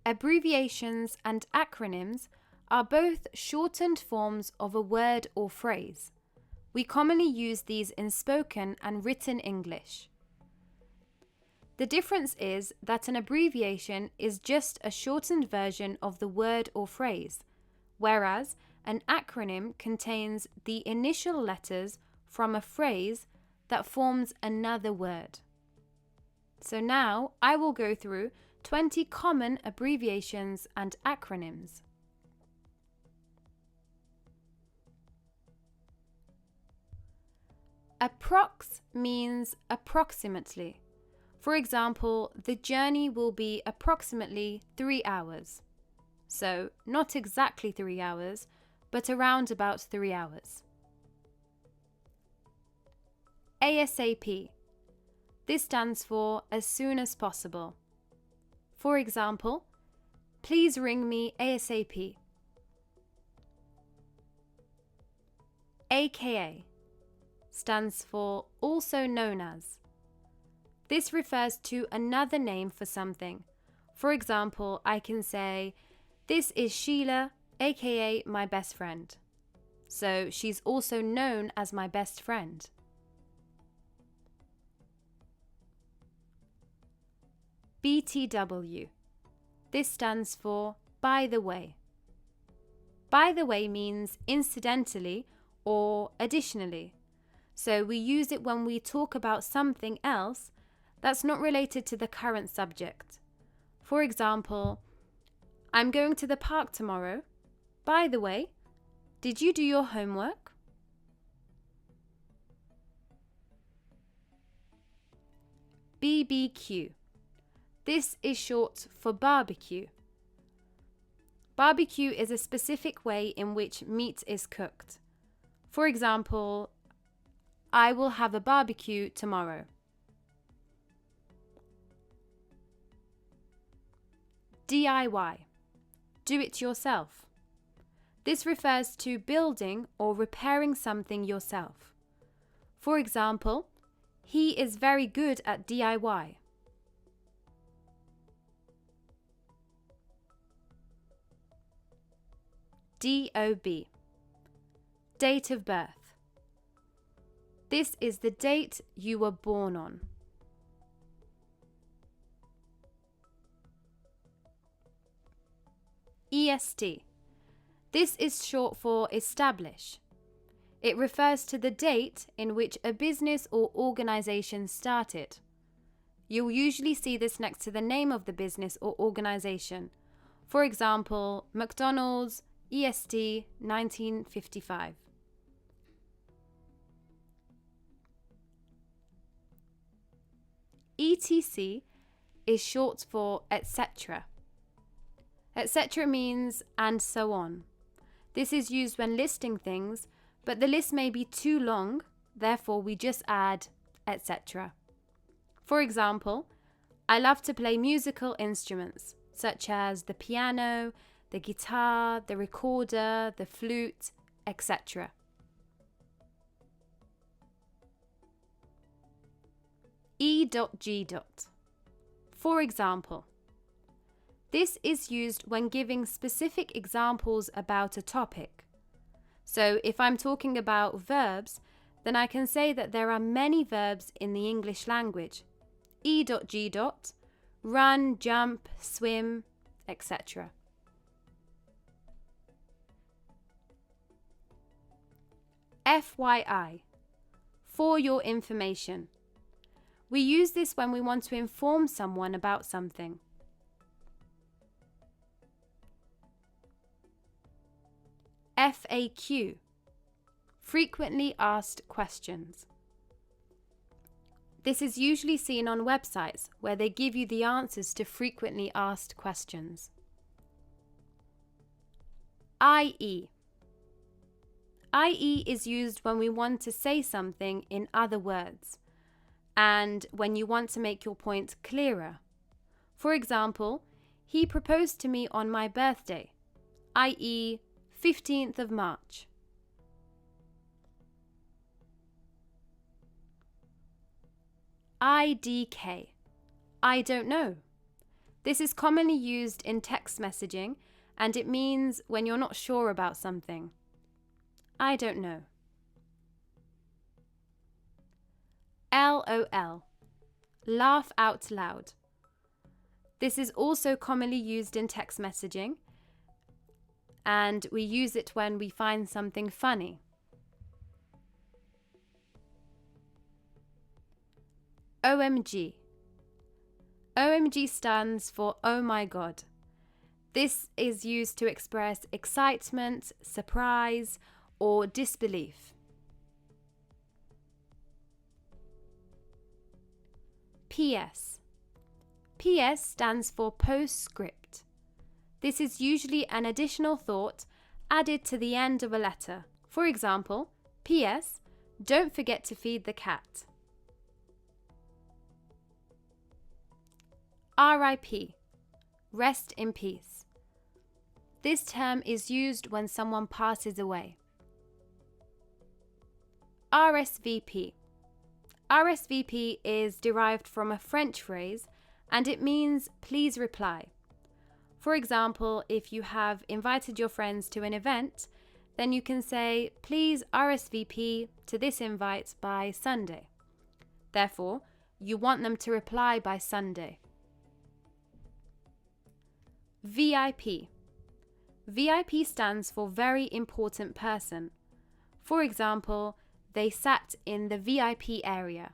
Abbreviations and acronyms are both shortened forms of a word or phrase. We commonly use these in spoken and written English. The difference is that an abbreviation is just a shortened version of the word or phrase, whereas an acronym contains the initial letters from a phrase that forms another word. So now I will go through 20 common abbreviations and acronyms. Approx means approximately. For example, the journey will be approximately 3 hours. So, not exactly 3 hours, but around about 3 hours. ASAP. This stands for as soon as possible. For example, please ring me ASAP. AKA stands for also known as. This refers to another name for something. For example, I can say, this is Sheila, aka my best friend. So she's also known as my best friend. BTW. This stands for by the way. By the way means incidentally or additionally. So we use it when we talk about something else that's not related to the current subject. For example, I'm going to the park tomorrow. By the way, did you do your homework? BBQ. This is short for barbecue. Barbecue is a specific way in which meat is cooked. For example, I will have a barbecue tomorrow. DIY. Do it yourself. This refers to building or repairing something yourself. For example, he is very good at DIY. DOB. Date of birth. This is the date you were born on. EST. This is short for establish. It refers to the date in which a business or organization started. You'll usually see this next to the name of the business or organization. For example, McDonald's, EST 1955. ETC is short for etc. Etc. means and so on. This is used when listing things, but the list may be too long, therefore we just add etc. For example, I love to play musical instruments, such as the piano, the guitar, the recorder, the flute, etc. E.G. For example. This is used when giving specific examples about a topic. So if I'm talking about verbs, then I can say that there are many verbs in the English language. E.G. Run, jump, swim, etc. FYI. For your information. We use this when we want to inform someone about something. FAQ. Frequently asked questions. This is usually seen on websites where they give you the answers to frequently asked questions. IE. IE is used when we want to say something in other words and when you want to make your point clearer. For example, he proposed to me on my birthday, i.e., 15th of March. IDK. I don't know. This is commonly used in text messaging, and it means when you're not sure about something. I don't know. LOL. Laugh out loud. This is also commonly used in text messaging, and we use it when we find something funny. OMG. OMG stands for Oh my God. This is used to express excitement, surprise, or disbelief. PS. PS stands for postscript. This is usually an additional thought added to the end of a letter. For example, PS, don't forget to feed the cat. RIP. Rest in peace. This term is used when someone passes away. Rsvp. Rsvp is derived from a French phrase, and it means please reply. For example, if you have invited your friends to an event, then you can say please RSVP to this invite by Sunday. Therefore, you want them to reply by Sunday. VIP. VIP stands for very important person. For example, they sat in the VIP area.